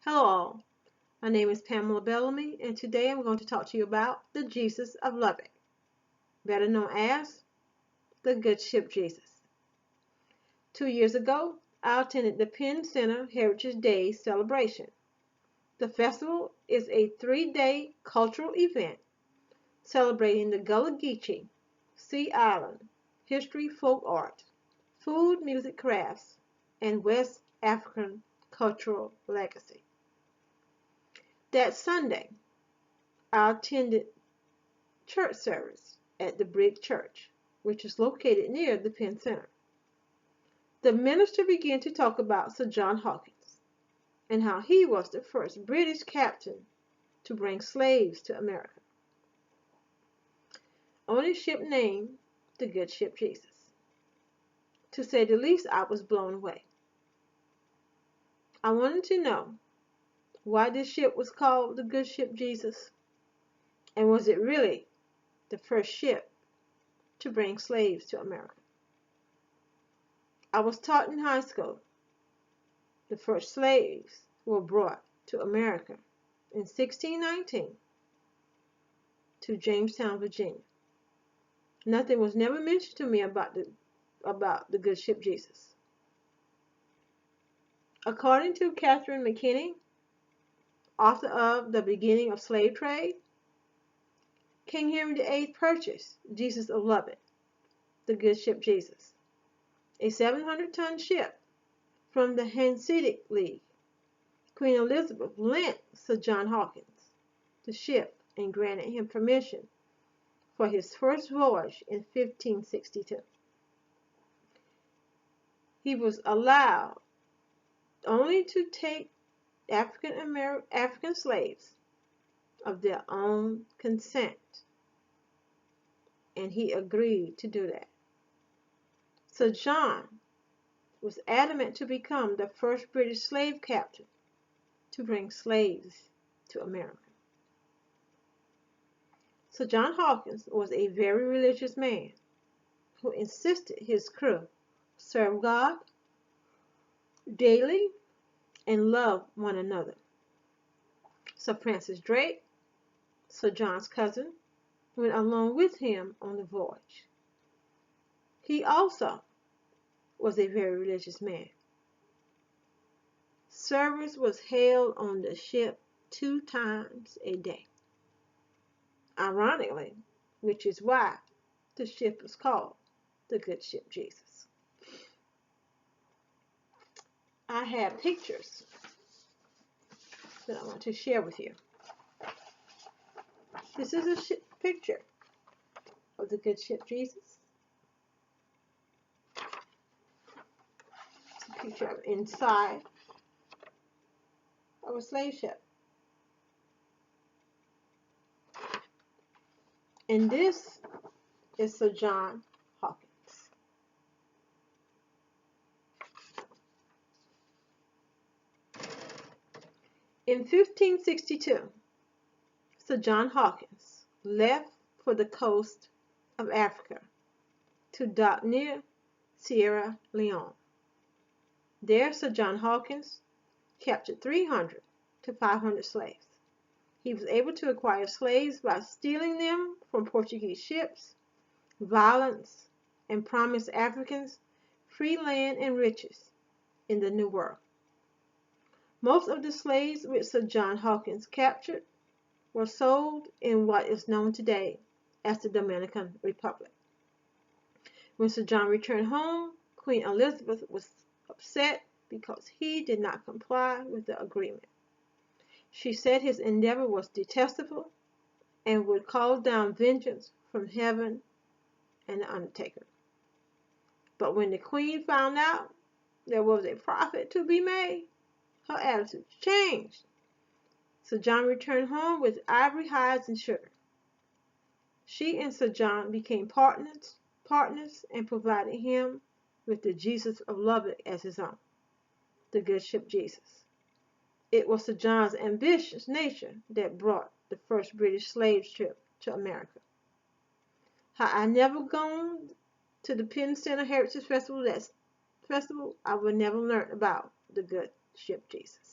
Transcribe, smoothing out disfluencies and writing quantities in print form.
Hello all, my name is Pamela Bellamy and today I'm going to talk to you about the Jesus of Lubbock, better known as the Good Ship Jesus. 2 years ago, I attended the Penn Center Heritage Day celebration. The festival is a 3-day cultural event celebrating the Gullah Geechee, Sea Island, history, folk art, food, music, crafts, and West African cultural legacy. That Sunday, I attended church service at the Brig Church, which is located near the Penn Center. The minister began to talk about Sir John Hawkins and how he was the first British captain to bring slaves to America on a ship named the Good Ship Jesus. To say the least, I was blown away. I wanted to know why this ship was called the Good Ship Jesus, and was it really the first ship to bring slaves to America? I was taught in high school the first slaves were brought to America in 1619 to Jamestown, Virginia. Nothing was never mentioned to me about the Good Ship Jesus. According to Catherine McKinney, author of The Beginning of Slave Trade, King Henry VIII purchased Jesus of Lubbock, the Good Ship Jesus, a 700-ton ship from the Hanseatic League. Queen Elizabeth lent Sir John Hawkins the ship and granted him permission for his first voyage in 1562. He was allowed only to take African slaves of their own consent, and he agreed to do that. Sir John was adamant to become the first British slave captain to bring slaves to America. Sir John Hawkins was a very religious man who insisted his crew serve God daily and love one another. Sir Francis Drake, Sir John's cousin, went along with him on the voyage. He also was a very religious man. Service was held on the ship 2 times a day. Ironically, which is why the ship is called the Good Ship Jesus. I have pictures that I want to share with you. This is a picture of the Good Ship Jesus. It's a picture of inside of a slave ship. And this is Sir John Hawkins. In 1562, Sir John Hawkins left for the coast of Africa to dock near Sierra Leone. There, Sir John Hawkins captured 300 to 500 slaves. He was able to acquire slaves by stealing them from Portuguese ships, violence, and promised Africans free land and riches in the New World. Most of the slaves which Sir John Hawkins captured were sold in what is known today as the Dominican Republic. When Sir John returned home, Queen Elizabeth was upset because he did not comply with the agreement. She said his endeavor was detestable and would call down vengeance from heaven and the undertaker. But when the Queen found out there was a profit to be made, her attitude changed. Sir John returned home with ivory hides and sugar. She and Sir John became partners and provided him with the Jesus of Lubbock as his own, the Good Ship Jesus. It was Sir John's ambitious nature that brought the first British slave ship to America. Had I never gone to the Penn Center Heritage Festival, I would never learn about the Good Ship Jesus.